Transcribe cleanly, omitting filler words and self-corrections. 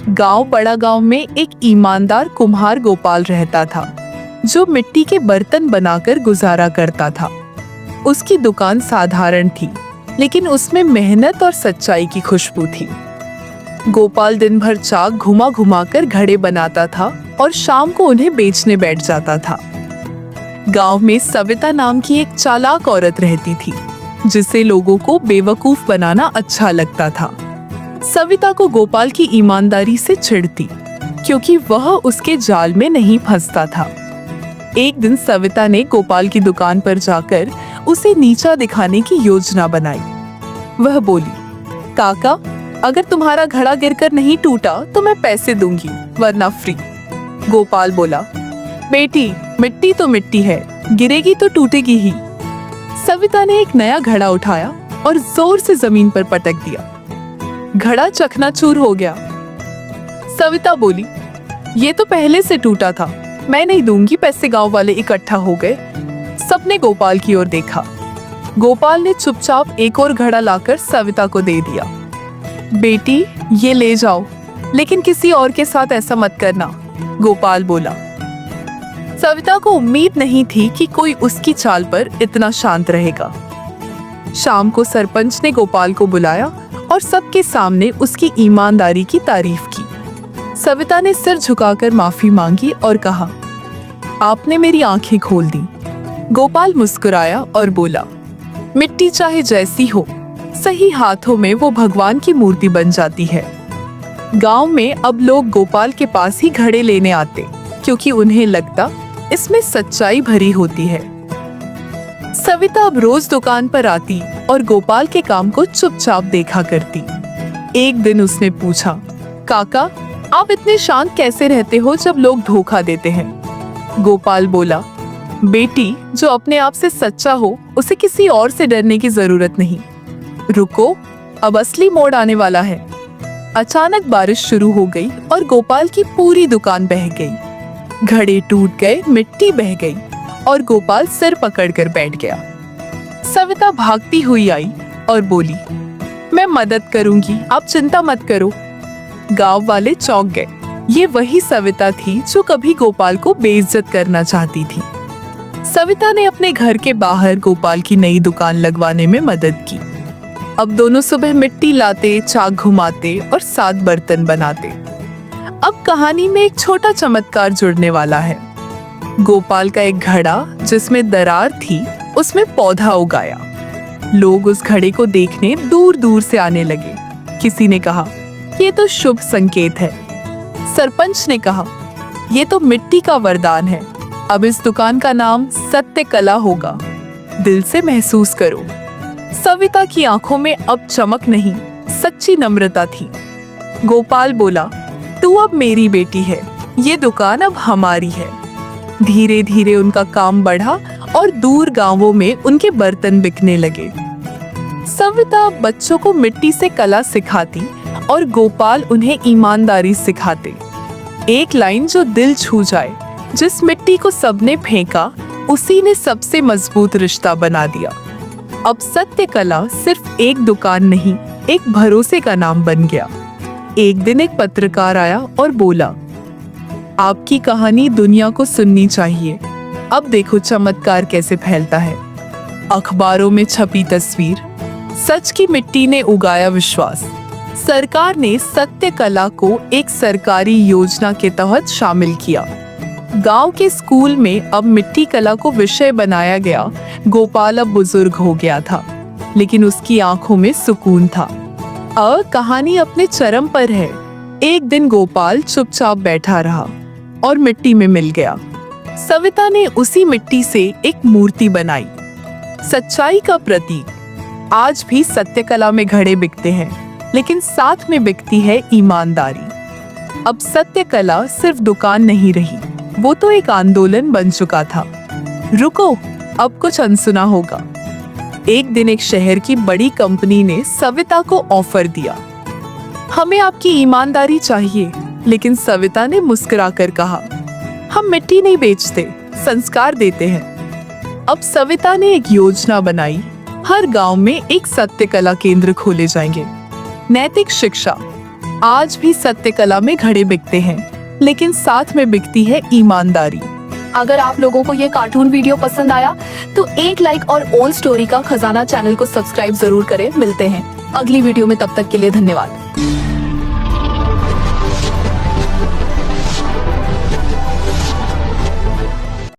गांव बड़ा गांव में एक ईमानदार कुम्हार गोपाल रहता था, जो मिट्टी के बर्तन बनाकर गुजारा करता था। उसकी दुकान साधारण थी, लेकिन उसमें मेहनत और सच्चाई की खुशबू थी। गोपाल दिन भर चाक घुमा घुमा कर घड़े बनाता था और शाम को उन्हें बेचने बैठ जाता था। गांव में सविता नाम की एक चालाक औरत रहती थी, जिसे लोगों को बेवकूफ बनाना अच्छा लगता था। सविता को गोपाल की ईमानदारी से चिढ़ थी, क्योंकि वह उसके जाल में नहीं फंसता था। एक दिन सविता ने गोपाल की दुकान पर जाकर उसे नीचा दिखाने की योजना बनाई। वह बोली, काका, अगर तुम्हारा घड़ा गिरकर नहीं टूटा तो मैं पैसे दूंगी, वरना फ्री। गोपाल बोला, बेटी, मिट्टी तो मिट्टी है, गिरेगी तो टूटेगी ही। सविता ने एक नया घड़ा उठाया और जोर से जमीन पर पटक दिया। घड़ा चकनाचूर हो गया। सविता बोली, ये तो पहले से टूटा था, मैं नहीं दूंगी पैसे। गांव वाले इकट्ठा हो गए। सबने गोपाल की ओर देखा। गोपाल ने चुपचाप एक और घड़ा लाकर सविता को दे दिया। बेटी, ये ले जाओ, लेकिन किसी और के साथ ऐसा मत करना, गोपाल बोला। सविता को उम्मीद नहीं थी कि कोई उसकी चाल पर इतना शांत रहेगा। शाम को सरपंच ने गोपाल को बुलाया और सबके सामने उसकी ईमानदारी की तारीफ की। सविता ने सिर झुकाकर माफी मांगी और कहा, आपने मेरी आंखें खोल दी। गोपाल मुस्कुराया और बोला, मिट्टी चाहे जैसी हो, सही हाथों में वो भगवान की मूर्ति बन जाती है। गांव में अब लोग गोपाल के पास ही घड़े लेने आते, क्योंकि उन्हें लगता इसमें सच्चाई भरी होती है। सविता अब रोज दुकान पर आती और गोपाल के काम को चुपचाप देखा करती। एक दिन उसने पूछा, काका, आप इतने शांत कैसे रहते हो जब लोग धोखा देते हैं? गोपाल बोला, बेटी, जो अपने आप से सच्चा हो उसे किसी और से डरने की जरूरत नहीं। रुको, अब असली मोड़ आने वाला है। अचानक बारिश शुरू हो गई और गोपाल की पूरी दुकान बह गई। घड़े टूट गए, मिट्टी बह गई और गोपाल सिर पकड़कर बैठ गया। सविता भागती हुई आई और बोली, मैं मदद करूंगी, आप चिंता मत करो। गांव वाले चौंक गए। ये वही सविता थी जो कभी गोपाल को बेइज्जत करना चाहती थी। सविता ने अपने घर के बाहर गोपाल की नई दुकान लगवाने में मदद की। अब दोनों सुबह मिट्टी लाते, चाक घुमाते और साथ बर्तन बनाते। अब कहानी में एक छोटा चमत्कार जुड़ने वाला है। गोपाल का एक घड़ा जिसमें दरार थी, उसमें पौधा उगाया। लोग उस घड़े को देखने दूर दूर से आने लगे। किसी ने कहा, ये तो शुभ संकेत है। सरपंच ने कहा, ये तो मिट्टी का वरदान है। अब इस दुकान का नाम सत्य कला होगा। दिल से महसूस करो। सविता की आंखों में अब चमक नहीं, सच्ची नम्रता थी। गोपाल बोला, तू अब मेरी बेटी है, ये दुकान अब हमारी है। धीरे धीरे उनका काम बढ़ा और दूर गांवों में उनके बर्तन बिकने लगे। सविता बच्चों को मिट्टी से कला सिखाती और गोपाल उन्हें ईमानदारी सिखाते। एक लाइन जो दिल छू जाए, जिस मिट्टी को सबने फेंका उसी ने सबसे मजबूत रिश्ता बना दिया। अब सत्य कला सिर्फ एक दुकान नहीं, एक भरोसे का नाम बन गया। एक दिन एक पत्रकार आया और बोला, आपकी कहानी दुनिया को सुननी चाहिए। अब देखो चमत्कार कैसे फैलता है। अखबारों में छपी तस्वीर, सच की मिट्टी ने उगाया विश्वास। सरकार ने सत्य कला को एक सरकारी योजना के तहत शामिल किया। गांव के स्कूल में अब मिट्टी कला को विषय बनाया गया। गोपाल अब बुजुर्ग हो गया था, लेकिन उसकी आंखों में सुकून था। अब कहानी अपने चरम पर है। एक दिन गोपाल चुपचाप बैठा रहा और मिट्टी में मिल गया। सविता ने उसी मिट्टी से एक मूर्ति बनाई, सच्चाई का प्रतीक। आज भी सत्य कला में घड़े बिकते हैं, लेकिन साथ में बिकती है ईमानदारी। अब सत्य कला सिर्फ दुकान नहीं रही, वो तो एक आंदोलन बन चुका था। रुको, अब कुछ अनसुना होगा। एक दिन एक शहर की बड़ी कंपनी ने सविता को ऑफर दिया, हमें आपकी ईमानदारी चाहिए। लेकिन सविता ने मुस्कुराकर कहा, हम मिट्टी नहीं बेचते, संस्कार देते हैं। अब सविता ने एक योजना बनाई, हर गांव में एक सत्य कला केंद्र खोले जाएंगे। नैतिक शिक्षा, आज भी सत्य कला में घड़े बिकते हैं, लेकिन साथ में बिकती है ईमानदारी। अगर आप लोगों को ये कार्टून वीडियो पसंद आया तो एक लाइक और ओल्ड स्टोरी का खजाना चैनल को सब्सक्राइब जरूर करें। मिलते हैं अगली वीडियो में, तब तक के लिए धन्यवाद।